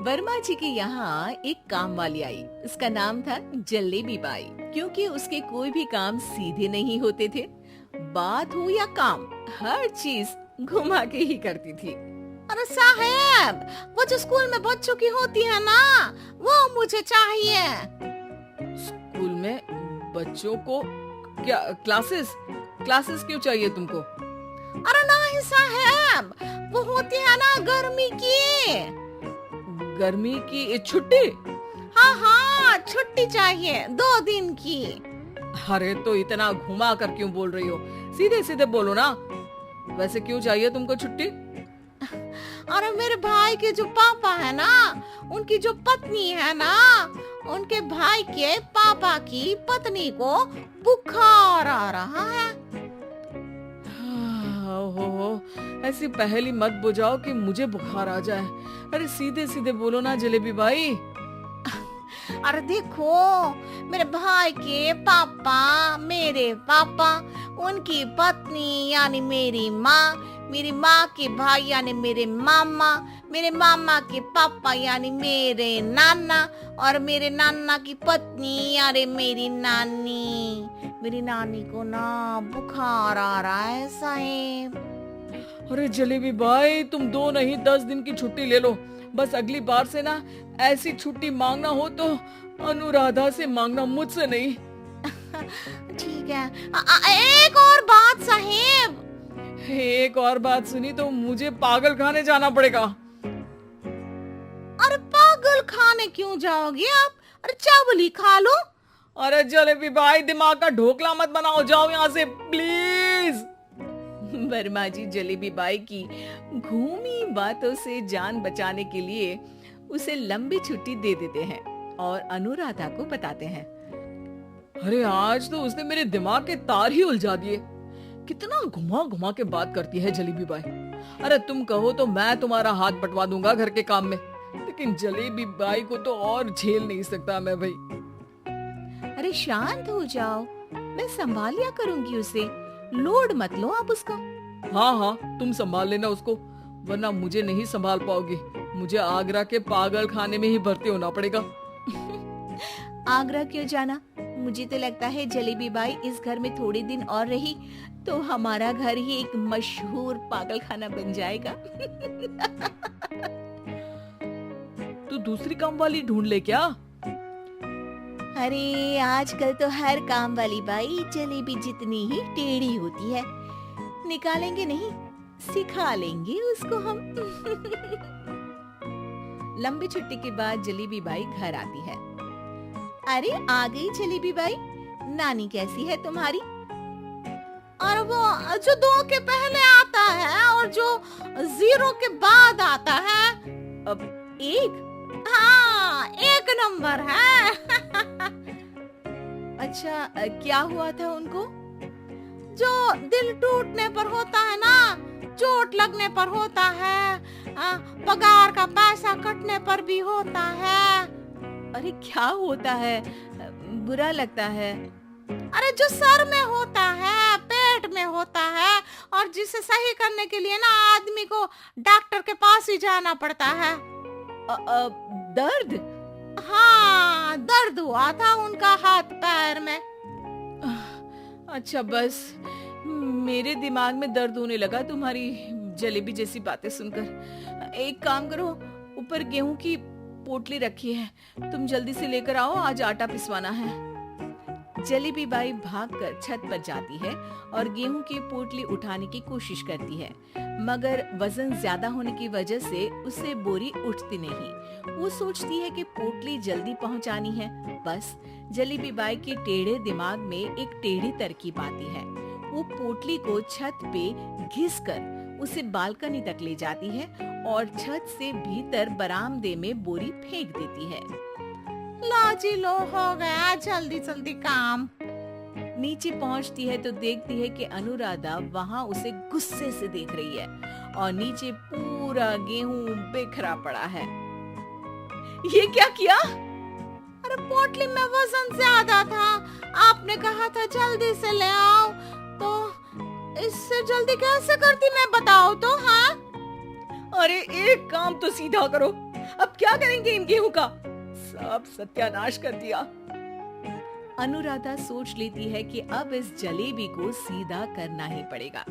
वर्मा जी के यहाँ एक काम वाली आई। उसका नाम था जलेबी बाई। क्योंकि उसके कोई भी काम सीधे नहीं होते थे, बात हो या काम, हर चीज घुमा के ही करती थी। अरे साहब, वो जो स्कूल में बच्चों की होती है ना, वो मुझे चाहिए। स्कूल में बच्चों को क्या क्लासेस क्लासेस क्यों चाहिए तुमको? अरे नहीं साहब, वो होती है ना गर्मी की। गर्मी की छुट्टी? हाँ हाँ, छुट्टी चाहिए 2 दिन की। अरे तो इतना घुमा कर क्यों बोल रही हो? सीधे सीधे बोलो ना। वैसे क्यों चाहिए तुमको छुट्टी? अरे मेरे भाई के जो पापा है ना, उनकी जो पत्नी है ना, उनके भाई के पापा की पत्नी को बुखार आ रहा है। ओहो, ऐसी पहेली मत बुझाओ कि मुझे बुखार आ जाए। अरे सीधे सीधे बोलो ना जलेबी भाई। अरे देखो, मेरे भाई के पापा, मेरे पापा, उनकी पत्नी यानी मेरी माँ के भाई यानी मेरे मामा के पापा यानी मेरे नाना, और मेरे नाना की पत्नी यानी मेरी नानी को ना बुखार आ रहा है साहब। अरे जलेबी भाई, तुम 2 नहीं 10 दिन की छुट्टी ले लो। बस अगली बार से ना ऐसी छुट्टी मांगना हो तो अनुराधा से मांगना, मुझसे नहीं। ठीक है। एक और बात साहेब। एक और बात सुनी तो मुझे पागल खाने जाना पड़ेगा। अरे पागल खाने क्यों जाओगे आप? अरे चावल ही खा लो। अरे जलेबी भाई, दिमाग का ढोकला मत बनाओ, जाओ यहाँ से प्लीज। वर्मा जी जलेबी बाई की घूमी बातों से जान बचाने के लिए उसे लंबी छुट्टी दे देते हैं और अनुराधा को बताते हैं। अरे आज तो उसने मेरे दिमाग के तार ही उलझा दिए। कितना घुमा घुमा के बात करती है जलेबी बाई। अरे तुम कहो तो मैं तुम्हारा हाथ बंटवा दूंगा घर के काम में, लेकिन जलेबी बाई को तो और झेल नहीं सकता मैं भाई। अरे शांत हो जाओ, मैं संभाल लिया करूंगी उसे, लोड मत लो आप उसका। हाँ हाँ, तुम संभाल लेना उसको, वरना मुझे नहीं संभाल पाओगी। मुझे आगरा के पागल खाने में ही भर्ती होना पड़ेगा। आगरा क्यों जाना? मुझे तो लगता है जलेबी बाई इस घर में थोड़े दिन और रही तो हमारा घर ही एक मशहूर पागल खाना बन जाएगा। तो दूसरी काम वाली ढूंढ ले क्या? अरे आजकल तो हर काम वाली बाई जलेबी जितनी ही टेढ़ी होती है। निकालेंगे नहीं, सिखा लेंगे उसको हम। लंबी छुट्टी के बाद जलेबी बाई घर आती है। अरे आ गई जलेबी बाई, नानी कैसी है तुम्हारी? और वो जो 2 के पहले आता है और जो 0 के बाद आता है, अब 1? हाँ 1 नंबर है। अच्छा, क्या हुआ था उनको? जो दिल टूटने पर होता है ना, चोट लगने पर होता है, पगार का पैसा कटने पर भी होता है। अरे क्या होता है? बुरा लगता है? अरे जो सर में होता है, पेट में होता है, और जिसे सही करने के लिए ना आदमी को डॉक्टर के पास ही जाना पड़ता है। दर्द? हाँ, दर्द हुआ था उनका हाथ पैर में। अच्छा, बस मेरे दिमाग में दर्द होने लगा तुम्हारी जलेबी जैसी बातें सुनकर। एक काम करो, ऊपर गेहूं की पोटली रखी है, तुम जल्दी से लेकर आओ, आज आटा पिसवाना है। जलेबी बाई भागकर छत पर जाती है और गेहूं की पोटली उठाने की कोशिश करती है, मगर वजन ज्यादा होने की वजह से उससे बोरी उठती नहीं। वो सोचती है कि पोटली जल्दी पहुंचानी है। बस जलेबी बाई के टेढ़े दिमाग में एक टेढ़ी तरकीब आती है। वो पोटली को छत पे घिसकर उसे बालकनी तक ले जाती है और छत से भीतर बरामदे में बोरी फेंक देती है। लाजी लो, हो गया जल्दी जल्दी काम। नीचे पहुंचती है तो देखती है कि अनुराधा वहां उसे गुस्से से देख रही है और नीचे पूरा गेहूं बिखरा पड़ा है। ये क्या किया? अरे पोटली में वजन ज्यादा था, आपने कहा था जल्दी से ले आओ, तो इससे जल्दी कैसे करती मैं बताओ तो। हाँ अरे एक काम तो सीधा करो, अब क्या करेंगे इन गेहूं का? सब सत्यानाश कर दिया। अनुराधा सोच लेती है कि अब इस जलेबी को सीधा करना ही पड़ेगा,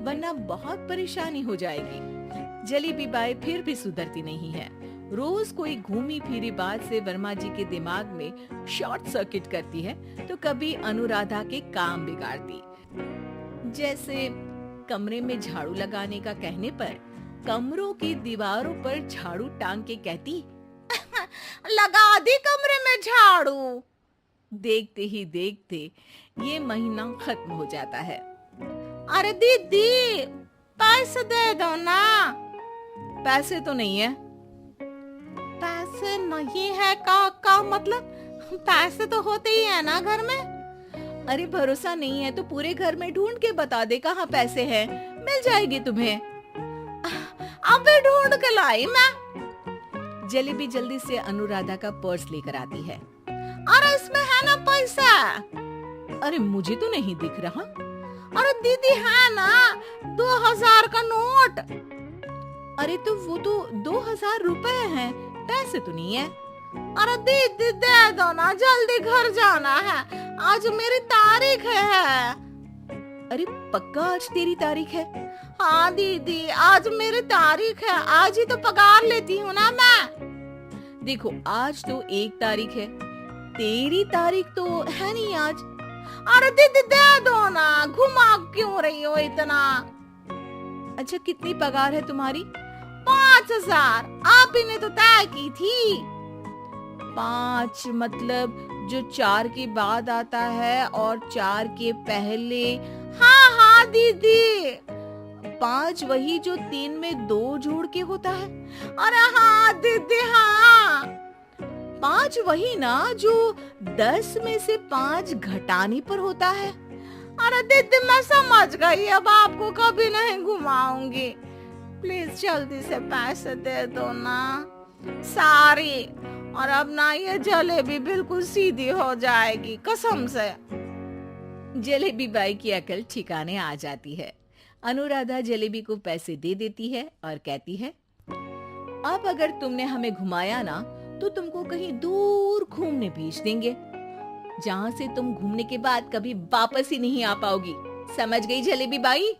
वरना बहुत परेशानी हो जाएगी। जलेबी बाई फिर भी सुधरती नहीं है। रोज कोई घूमी फिरी बात से वर्मा जी के दिमाग में शॉर्ट सर्किट करती है, तो कभी अनुराधा के काम बिगाड़ती। जैसे कमरे में झाड़ू लगाने का कहने पर कमरों की दीवारों पर झाड़ू टांग के कहती, लगा दी कमरे में झाड़ू। देखते ही देखते ये महीना खत्म हो जाता है। अरे दीदी, पैसे दे दो ना। पैसे तो नहीं है। पैसे नहीं है का मतलब? पैसे तो होते ही है ना घर में। अरे भरोसा नहीं है तो पूरे घर में ढूंढ के बता दे कहाँ पैसे हैं, मिल जाएगी तुम्हें। अबे ढूंढ के लाई मैं। जलेबी जल्दी से अनुराधा का पर्स लेकर आती है। अरे इसमें है ना पैसा? अरे मुझे तो नहीं दिख रहा। अरे दीदी है ना 2000 का नोट। अरे तो वो तो 2000 रुपए हैं, पैसे तो नहीं है। अरे दीदी दे दो ना, जल्दी घर जाना है, आज मेरी तारीख है। अरे पक्का आज तेरी तारीख है? हाँ दीदी, आज मेरी तारीख है, आज ही तो पगार लेती हूँ ना मैं। देखो आज तो 1 तारीख है, तेरी तारीख तो है नहीं आज। अरे दीदी दे दो ना, घुमा क्यों रही हो इतना? अच्छा कितनी पगार है तुम्हारी? 5000, आप ही ने तो तय की थी। 5 मतलब जो 4 के बाद आता है और 4 के पहले। हाँ हाँ दीदी। 5 वही जो 3 में 2 जोड़ के होता है। अरे हाँ दीदी हाँ। 5 वही ना जो 10 में से 5 घटाने पर होता है। अरे दीदी मैं समझ गई, अब आपको कभी नहीं घुमाऊंगी। प्लीज जल्दी से पैसे दे दो ना, सारी। और अब ना ये जलेबी बिल्कुल सीधी हो जाएगी कसम से। जलेबी बाई की अकल ठिकाने आ जाती है। अनुराधा जलेबी को पैसे दे देती है और कहती है, अब अगर तुमने हमें घुमाया ना तो तुमको कहीं दूर घूमने भेज देंगे, जहाँ से तुम घूमने के बाद कभी वापस ही नहीं आ पाओगी। समझ गई जलेबी बाई?